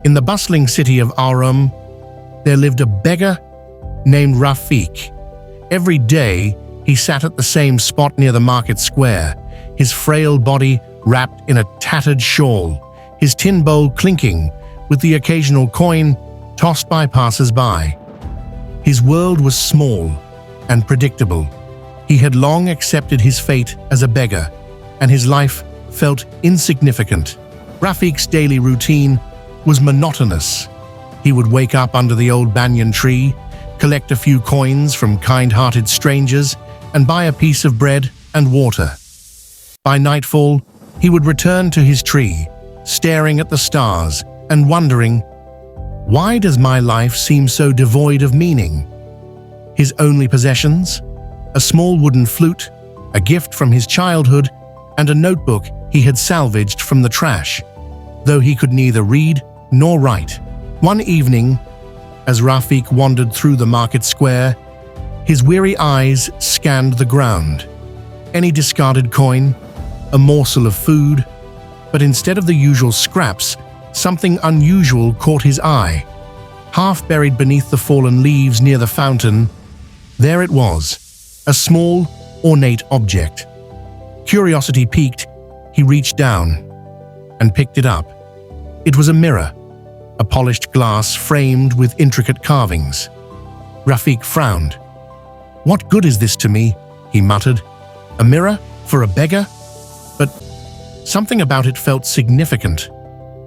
In the bustling city of Aurum, there lived a beggar named Rafiq. Every day, he sat at the same spot near the market square, his frail body wrapped in a tattered shawl, his tin bowl clinking with the occasional coin tossed by passers-by. His world was small and predictable. He had long accepted his fate as a beggar, and his life felt insignificant. Rafiq's daily routine was monotonous. He would wake up under the old banyan tree, collect a few coins from kind-hearted strangers, and buy a piece of bread and water. By nightfall, he would return to his tree, staring at the stars and wondering, why does my life seem so devoid of meaning? His only possessions? A small wooden flute, a gift from his childhood, and a notebook he had salvaged from the trash, though he could neither read nor write. One evening, as Rafiq wandered through the market square, his weary eyes scanned the ground. Any discarded coin, a morsel of food, but instead of the usual scraps, something unusual caught his eye. Half buried beneath the fallen leaves near the fountain, there it was, a small, ornate object. Curiosity piqued, he reached down and picked it up. It was a mirror, a polished glass framed with intricate carvings. Rafiq frowned. "What good is this to me?" he muttered. "A mirror for a beggar?" But something about it felt significant.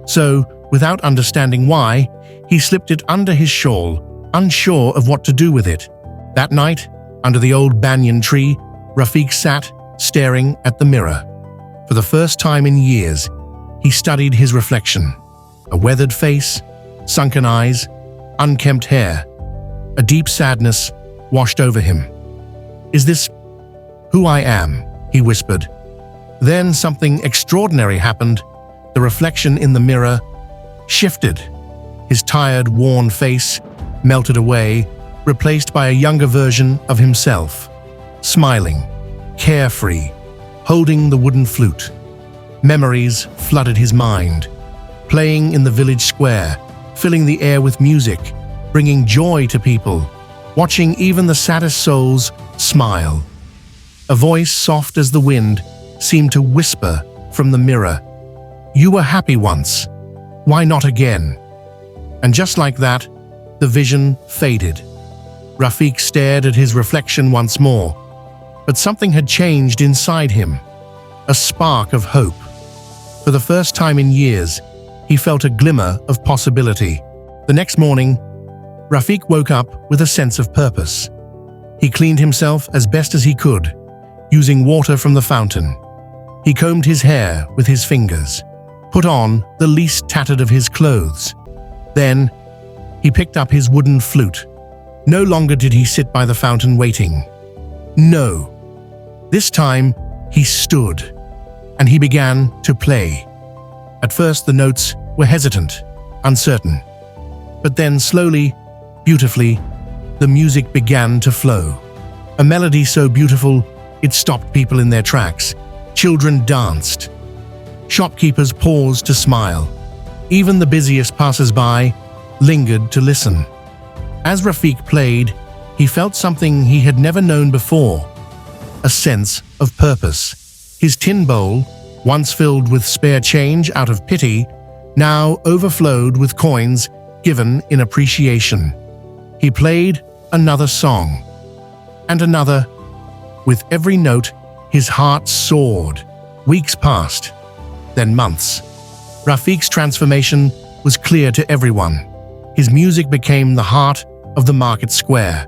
So, without understanding why, he slipped it under his shawl, unsure of what to do with it. That night, under the old banyan tree, Rafiq sat, staring at the mirror. For the first time in years, he studied his reflection. A weathered face, sunken eyes, unkempt hair. A deep sadness washed over him. "Is this who I am?" he whispered. Then something extraordinary happened. The reflection in the mirror shifted. His tired, worn face melted away, replaced by a younger version of himself, smiling, carefree, holding the wooden flute. Memories flooded his mind, playing in the village square, filling the air with music, bringing joy to people, watching even the saddest souls smile. A voice soft as the wind seemed to whisper from the mirror, "You were happy once. Why not again?" And just like that, the vision faded. Rafiq stared at his reflection once more, but something had changed inside him. A spark of hope. For the first time in years, he felt a glimmer of possibility. The next morning, Rafiq woke up with a sense of purpose. He cleaned himself as best as he could, using water from the fountain. He combed his hair with his fingers, put on the least tattered of his clothes. Then, he picked up his wooden flute. No longer did he sit by the fountain waiting. No. This time, he stood, and he began to play. At first, the notes were hesitant, uncertain. But then, slowly, beautifully, the music began to flow. A melody so beautiful, it stopped people in their tracks. Children danced. Shopkeepers paused to smile. Even the busiest passers-by lingered to listen. As Rafiq played, he felt something he had never known before, a sense of purpose. His tin bowl, once filled with spare change out of pity, now overflowed with coins given in appreciation. He played another song, and another. With every note, his heart soared. Weeks passed, then months. Rafiq's transformation was clear to everyone. His music became the heart of the market square.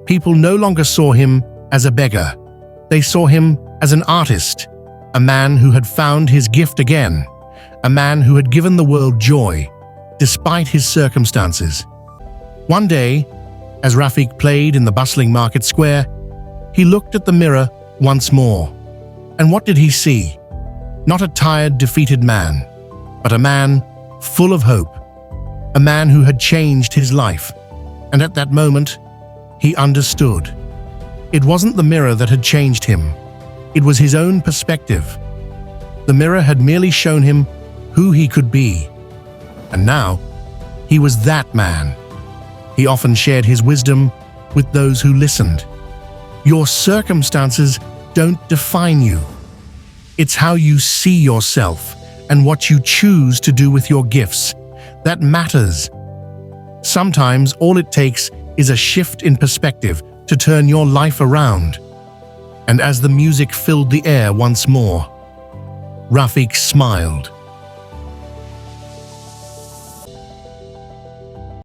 People no longer saw him as a beggar. They saw him as an artist, a man who had found his gift again, a man who had given the world joy, despite his circumstances. One day, as Rafiq played in the bustling market square, he looked at the mirror once more. And what did he see? Not a tired, defeated man, but a man full of hope, a man who had changed his life. And at that moment, he understood. It wasn't the mirror that had changed him. It was his own perspective. The mirror had merely shown him who he could be. And now, He was that man. He often shared his wisdom with those who listened. Your circumstances don't define you. It's how you see yourself and what you choose to do with your gifts that matters. Sometimes all it takes is a shift in perspective to turn your life around. And as the music filled the air once more, Rafiq smiled.